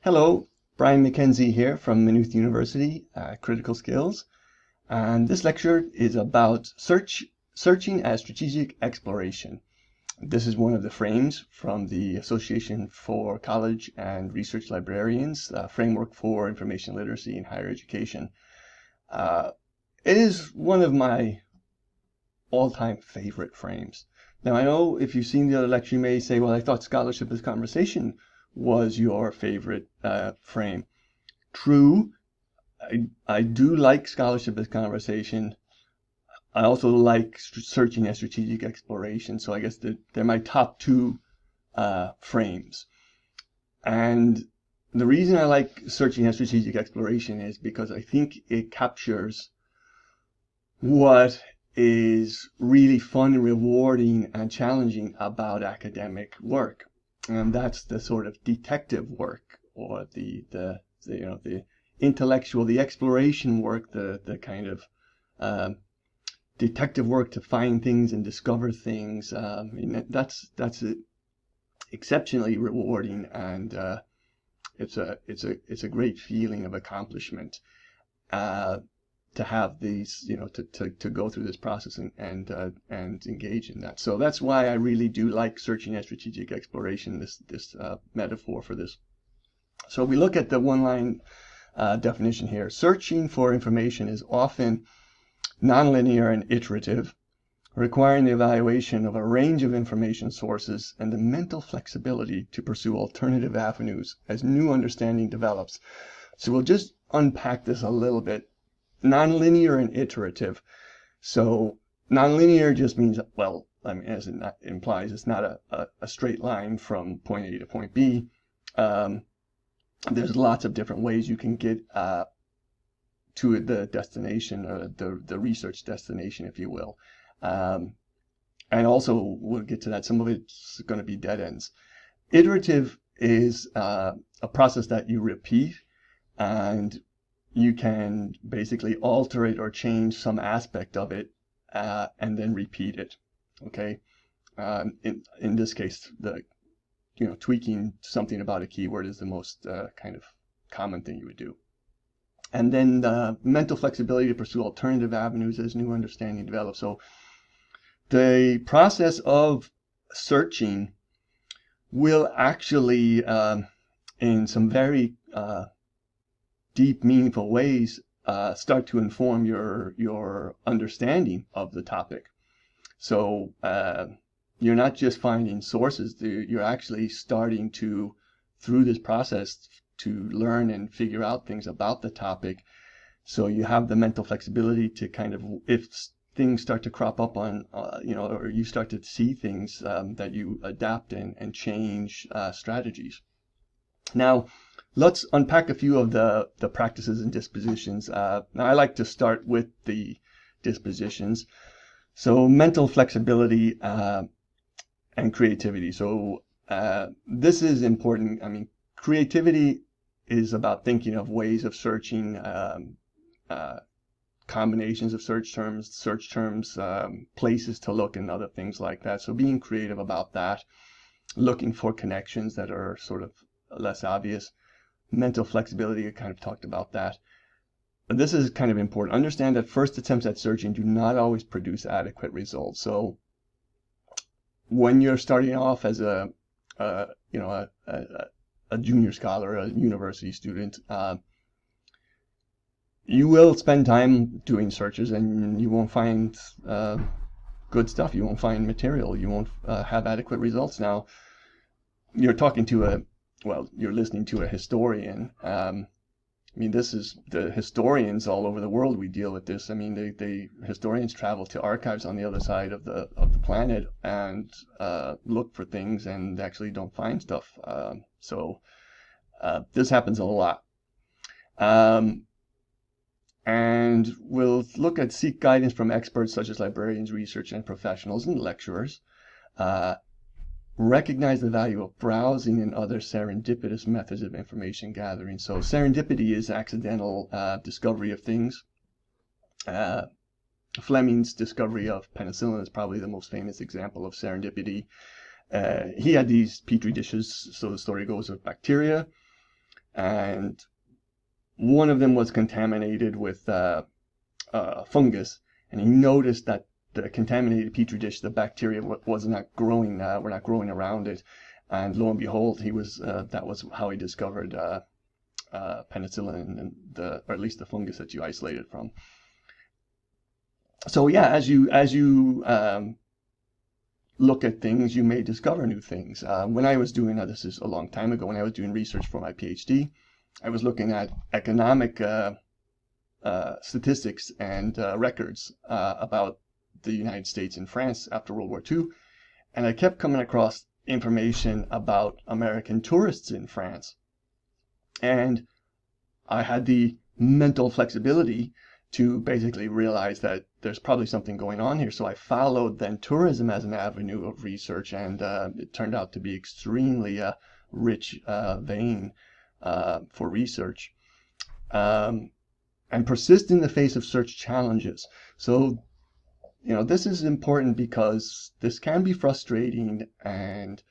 Hello, Brian McKenzie here from Maynooth University, Critical Skills. And this lecture is about searching as strategic exploration. This is one of the frames from the Association for College and Research Librarians, Framework for Information Literacy in Higher Education. It is one of my all-time favorite frames. Now, I know if you've seen the other lecture, you may say, well, I thought Scholarship as Conversation was your favorite frame. True, I do like Scholarship as Conversation. I also like Searching as Strategic Exploration, so I guess they're my top two frames. And the reason I like Searching as Strategic Exploration is because I think it captures what is really fun and rewarding and challenging about academic work. And that's the sort of detective work, or the intellectual, the exploration work, the kind of detective work to find things and discover things. That's exceptionally rewarding, and it's a great feeling of accomplishment to have these, to go through this process and engage in that. So that's why I really do like Searching as Strategic Exploration, this metaphor for this. So we look at the one-line definition here. Searching for information is often nonlinear and iterative, requiring the evaluation of a range of information sources and the mental flexibility to pursue alternative avenues as new understanding develops. So we'll just unpack this a little bit. Nonlinear and iterative. So nonlinear just means, well, I mean, as it implies, it's not a straight line from point A to point B. There's lots of different ways you can get to the destination, or the research destination, if you will. And also, we'll get to that, some of it's going to be dead ends. Iterative is a process that you repeat, and you can basically alter it or change some aspect of it and then repeat it. Okay. In this case, tweaking something about a keyword is the most kind of common thing you would do. And then the mental flexibility to pursue alternative avenues as new understanding develops. So the process of searching will actually, in some very deep, meaningful ways, start to inform your understanding of the topic. So you're not just finding sources, you're actually starting to, through this process, to learn and figure out things about the topic. So you have the mental flexibility to kind of, if things start to crop up on, or you start to see things, that you adapt and change strategies. Now, let's unpack a few of the practices and dispositions. Now, I like to start with the dispositions. So mental flexibility and creativity. So this is important. I mean, creativity is about thinking of ways of searching, combinations of search terms, places to look, and other things like that. So being creative about that, looking for connections that are sort of less obvious. Mental flexibility, I kind of talked about that. But this is kind of important. Understand that first attempts at searching do not always produce adequate results. So when you're starting off as a junior scholar, a university student, you will spend time doing searches, and you won't find good stuff. You won't find material. You won't have adequate results. Now, you're talking to you're listening to a historian. I mean, this is the historians all over the world. We deal with this. I mean, the historians travel to archives on the other side of the planet and look for things, and actually don't find stuff. So this happens a lot. And we'll look at seek guidance from experts such as librarians, research and professionals, and lecturers. Recognize the value of browsing and other serendipitous methods of information gathering. So serendipity is accidental discovery of things. Fleming's discovery of penicillin is probably the most famous example of serendipity. He had these petri dishes, so the story goes, of bacteria, and one of them was contaminated with fungus, and he noticed that the contaminated petri dish, the bacteria was not growing, were not growing around it, and lo and behold, that was how he discovered penicillin, and or at least the fungus that you isolated from. So yeah, as you look at things, you may discover new things. When I was doing, this is a long time ago, when I was doing research for my PhD, I was looking at economic statistics and records about the United States and France after World War II, and I kept coming across information about American tourists in France. And I had the mental flexibility to basically realize that there's probably something going on here. So I followed then tourism as an avenue of research, and it turned out to be extremely rich vein for research. And persist in the face of search challenges. So, this is important because this can be frustrating and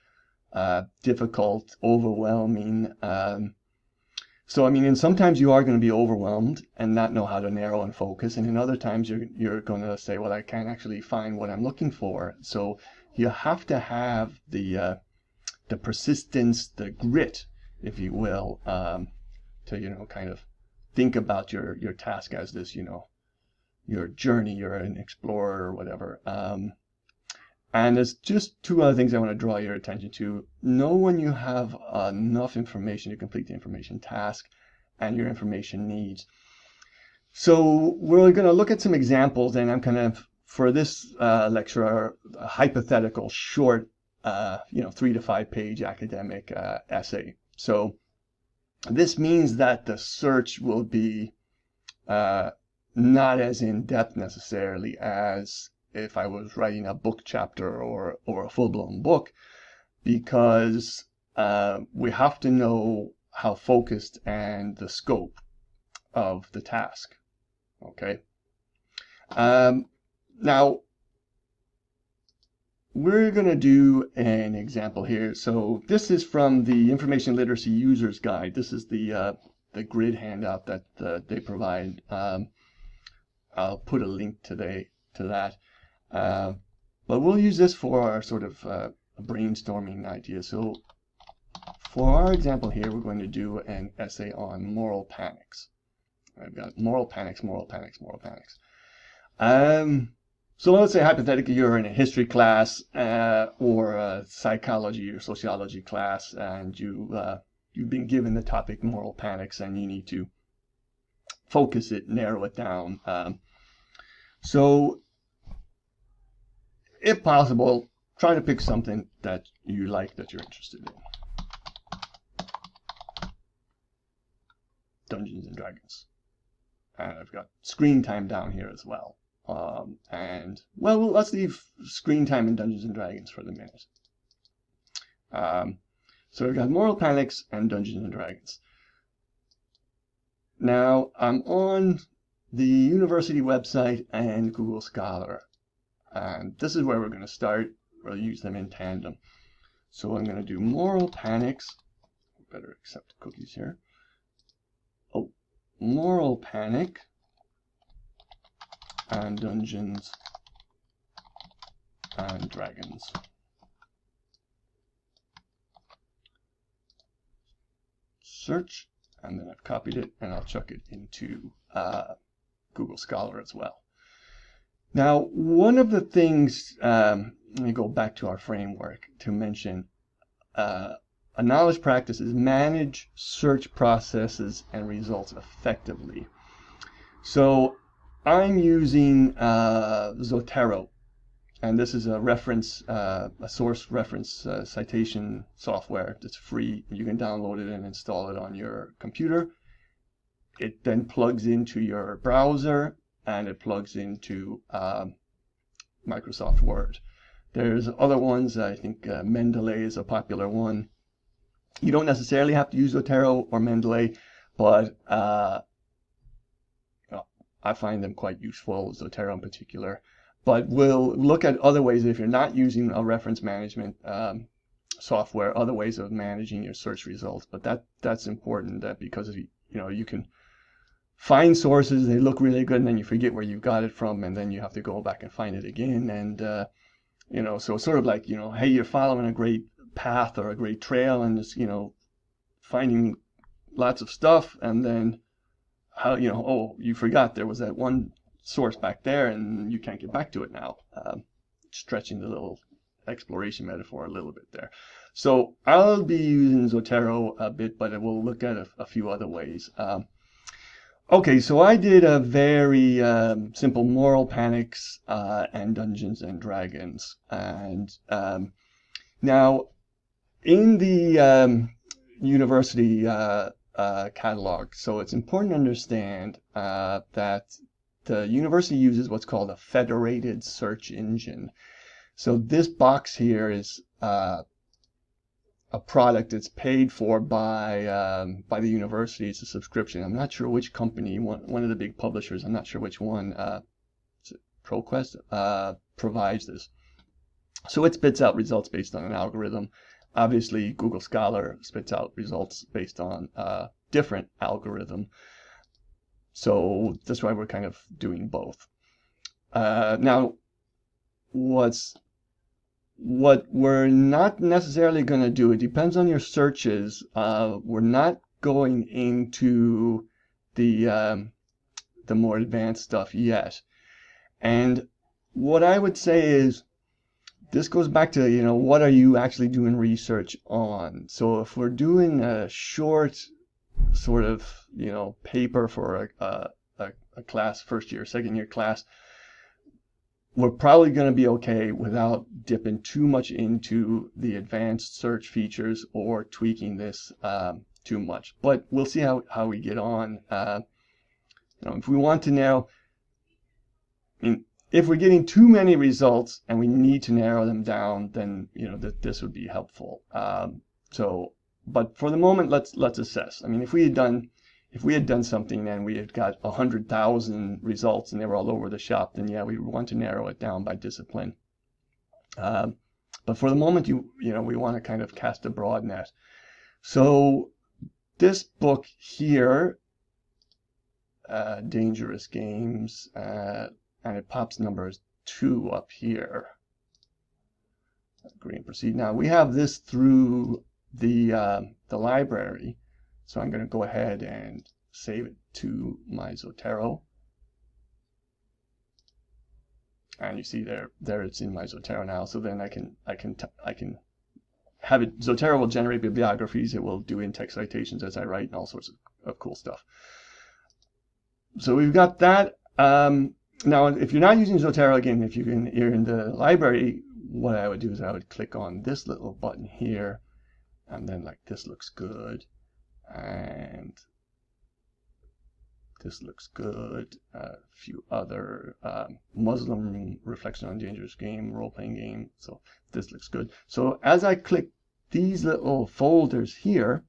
difficult, overwhelming. So, I mean, and sometimes you are going to be overwhelmed and not know how to narrow and focus. And in other times you're going to say, well, I can't actually find what I'm looking for. So you have to have the persistence, the grit, if you will, to, kind of think about your task as this, your journey, you're an explorer or whatever. And there's just two other things I want to draw your attention to. Know when you have enough information to complete the information task and your information needs. So we're going to look at some examples, and I'm kind of, for this lecture, a hypothetical short, 3 to 5 page academic essay. So this means that the search will be not as in-depth necessarily as if I was writing a book chapter or a full-blown book, because we have to know how focused and the scope of the task. Okay. Now we're going to do an example here. So this is from the Information Literacy User's Guide. This is the grid handout that they provide. I'll put a link to that. But we'll use this for our sort of brainstorming idea. So for our example here, we're going to do an essay on moral panics. I've got moral panics. So let's say hypothetically you're in a history class or a psychology or sociology class, and you've been given the topic moral panics, and you need to focus it, narrow it down. So if possible, try to pick something that you like, that you're interested in. Dungeons and Dragons. And I've got screen time down here as well. And, well, let's leave screen time and Dungeons and Dragons for the minute. So we've got moral panics and Dungeons and Dragons. Now, I'm on the university website and Google Scholar. And this is where we're going to start. We'll use them in tandem. So I'm going to do moral panics. Better accept cookies here. Oh, moral panic and Dungeons and Dragons. Search, and then I've copied it, and I'll chuck it into Google Scholar as well. Now, one of the things, let me go back to our framework to mention, a knowledge practice is manage search processes and results effectively. So I'm using Zotero, and this is a reference, a source reference citation software that's free. You can download it and install it on your computer. It then plugs into your browser, and it plugs into Microsoft Word. There's other ones. I think Mendeley is a popular one. You don't necessarily have to use Zotero or Mendeley, but I find them quite useful, Zotero in particular. But we'll look at other ways if you're not using a reference management software, other ways of managing your search results. But that's important, because you can find sources, they look really good, and then you forget where you got it from, and then you have to go back and find it again. And so it's sort of like, hey, you're following a great path or a great trail, and it's, finding lots of stuff, and then how, oh, you forgot there was that one source back there, and you can't get back to it now. Stretching the little exploration metaphor a little bit there. So I'll be using Zotero a bit, but we'll look at a few other ways. Okay, so I did a very simple Moral Panics and Dungeons and Dragons. And now, in the university catalog, so it's important to understand that the university uses what's called a federated search engine. So this box here is a product that's paid for by the university. It's a subscription. I'm not sure which company, one of the big publishers, I'm not sure which one, ProQuest, provides this. So it spits out results based on an algorithm. Obviously, Google Scholar spits out results based on a different algorithm. So that's why we're kind of doing both. Now, what we're not necessarily going to do, it depends on your searches. We're not going into the more advanced stuff yet. And what I would say is, this goes back to, what are you actually doing research on? So if we're doing a short sort of, paper for a class, first year, second year class, we're probably going to be okay without dipping too much into the advanced search features or tweaking this too much. But we'll see how we get on. If we want to narrow, if we're getting too many results and we need to narrow them down, then this would be helpful. But for the moment, let's assess. If we had done something and we had got 100,000 results and they were all over the shop, then yeah, we want to narrow it down by discipline. But for the moment, we want to kind of cast a broad net. So this book here, Dangerous Games, and it pops numbers 2 up here. Agree and proceed. Now we have this through the library, so I'm going to go ahead and save it to my Zotero. And you see there it's in my Zotero now. So then I can have it. Zotero will generate bibliographies. It will do in-text citations as I write and all sorts of cool stuff. So we've got that. Now, if you're not using Zotero, again, if you're in the library, what I would do is I would click on this little button here, and then like this looks good, and this looks good. A few other Muslim reflection on dangerous game, role-playing game. So this looks good. So as I click these little folders here,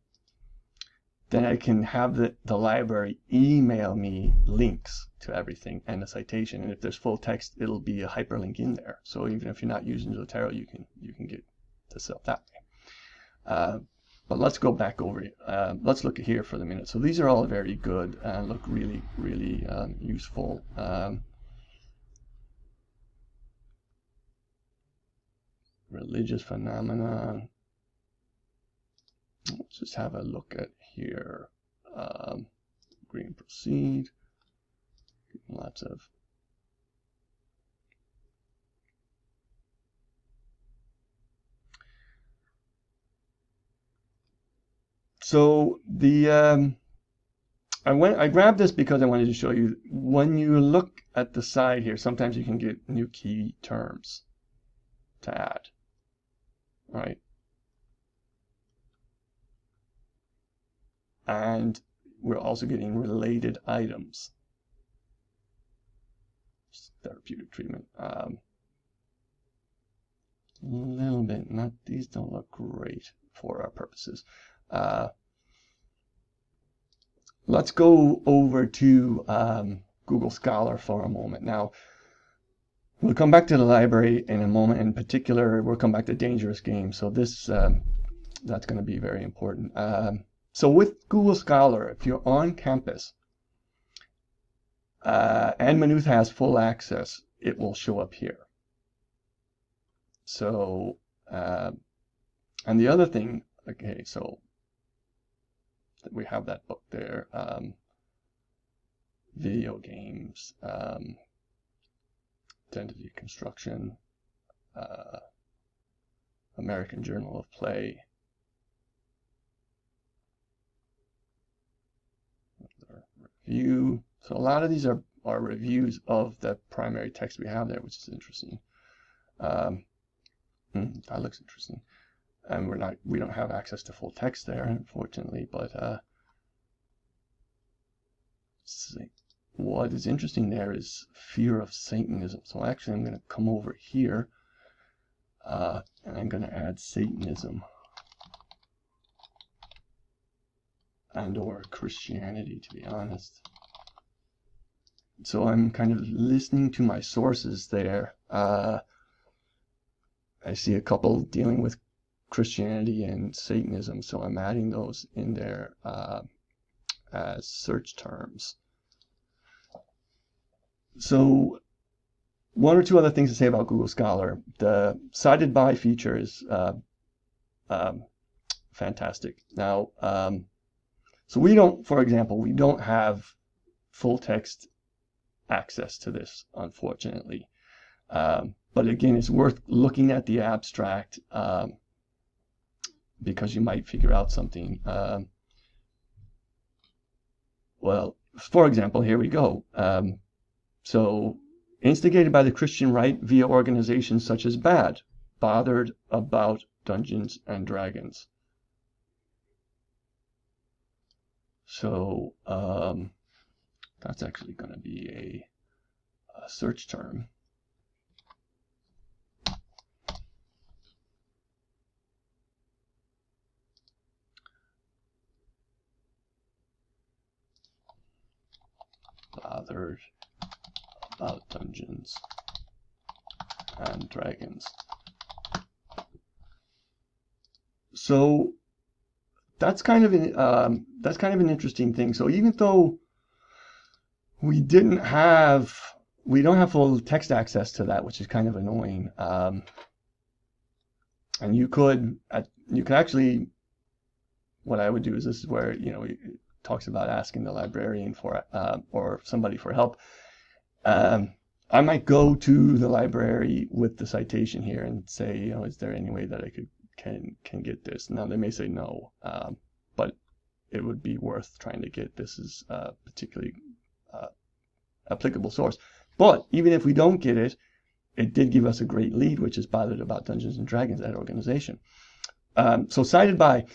then I can have the library email me links to everything and a citation. And if there's full text, it'll be a hyperlink in there. So even if you're not using Zotero, you can get the stuff that way. But let's go back over it. Let's look at here for the minute. So these are all very good and look really, really useful. Religious phenomenon. Let's just have a look at here. Agree and proceed. Lots of so the I grabbed this because I wanted to show you when you look at the side here, sometimes you can get new key terms to add. All right. And we're also getting related items. Therapeutic treatment. A little bit. These don't look great for our purposes. Let's go over to Google Scholar for a moment. Now, we'll come back to the library in a moment. In particular, we'll come back to dangerous games. So this that's going to be very important. So with Google Scholar, if you're on campus and Maynooth has full access, it will show up here. So, and the other thing, okay, so we have that book there, video games, identity construction, American Journal of Play, review. So a lot of these are reviews of the primary text we have there, which is interesting. That looks interesting. And we don't have access to full text there, unfortunately, but what is interesting there is fear of Satanism. So actually I'm going to come over here and I'm going to add Satanism and or Christianity, to be honest. So I'm kind of listening to my sources there. I see a couple dealing with Christianity and Satanism, so I'm adding those in there as search terms. So one or two other things to say about Google Scholar. The cited by feature is fantastic. Now, so we don't, for example, we don't have full text access to this, unfortunately. But again, it's worth looking at the abstract because you might figure out something. Well, for example, here we go. So, instigated by the Christian right via organizations such as BAD, Bothered About Dungeons and Dragons. So, that's actually going to be a search term. Bothered About Dungeons and Dragons. So that's kind of an interesting thing. So even though we don't have full text access to that, which is kind of annoying, and you could actually, what I would do is, this is where it talks about asking the librarian for or somebody for help. I might go to the library with the citation here and say, is there any way that I can get this? Now they may say no, but it would be worth trying to get this as a particularly applicable source. But even if we don't get it, it did give us a great lead, which is Bothered About Dungeons and Dragons, that organization. So cited by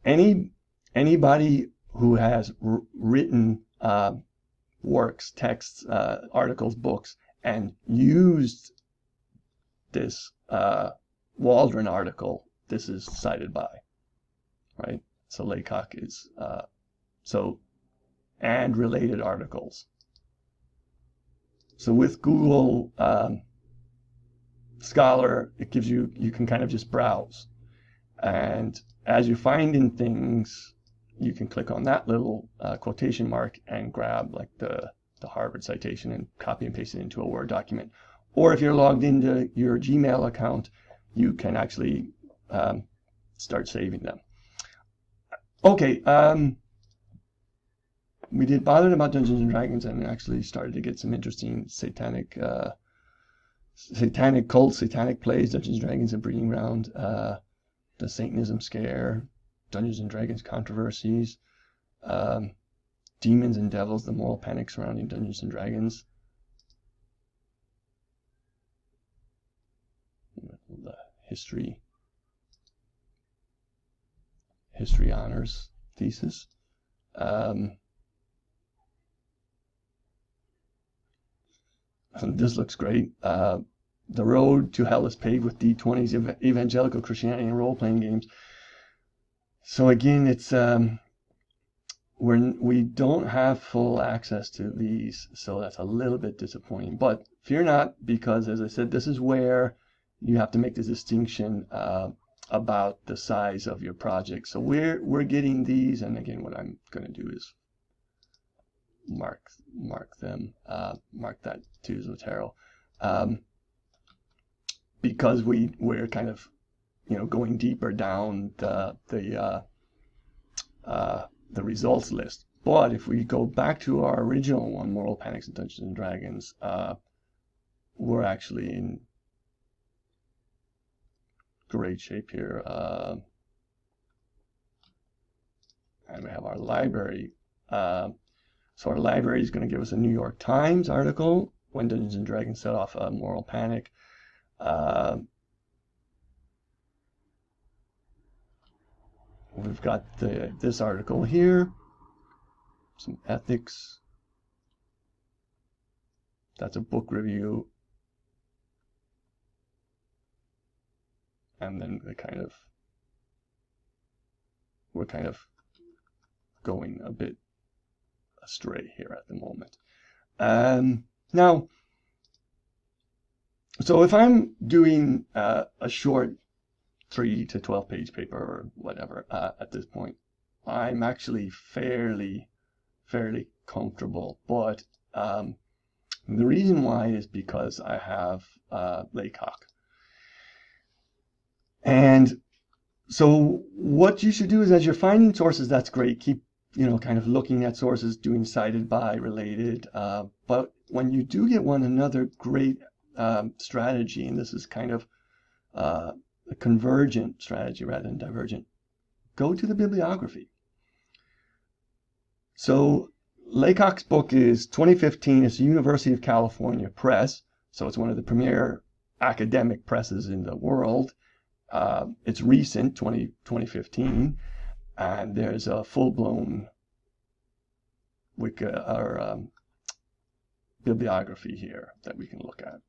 anybody who has written works, texts, articles, books, and used this Waldron article, this is cited by, right? So Laycock is, and related articles. So with Google Scholar, it gives you can kind of just browse. And as you're finding things, you can click on that little quotation mark and grab like the Harvard citation and copy and paste it into a Word document. Or if you're logged into your Gmail account, you can actually start saving them. Okay, we did Bothered About Dungeons and Dragons and actually started to get some interesting satanic cults, satanic plays, Dungeons and Dragons and Breeding Ground, the Satanism scare, Dungeons and Dragons controversies, Demons and Devils, the moral panic surrounding Dungeons and Dragons, the history honors thesis. This looks great. The road to hell is paved with D20s, evangelical Christianity and role-playing games. So again, it's we don't have full access to these, so that's a little bit disappointing. But fear not, because as I said, this is where you have to make the distinction about the size of your project. So we're getting these, and again, what I'm going to do is mark that to Zotero, because we're kind of going deeper down the results list. But if we go back to our original one, Moral Panics and Dungeons and Dragons, we're actually in great shape here. And we have our library. So our library is going to give us a New York Times article, when Dungeons and Dragons set off a moral panic. We've got this article here, some ethics. That's a book review. And then we're kind of going a bit astray here at the moment. Now, so if I'm doing a short 3 to 12 page paper or whatever at this point, I'm actually fairly comfortable. But the reason why is because I have Laycock. And so what you should do is, as you're finding sources, that's great. Keep kind of looking at sources, doing cited by, related. But when you do get another great strategy, and this is kind of a convergent strategy rather than divergent, go to the bibliography. So Laycock's book is 2015. It's University of California Press. So it's one of the premier academic presses in the world. It's recent, 2015, and there's a full-blown bibliography here that we can look at.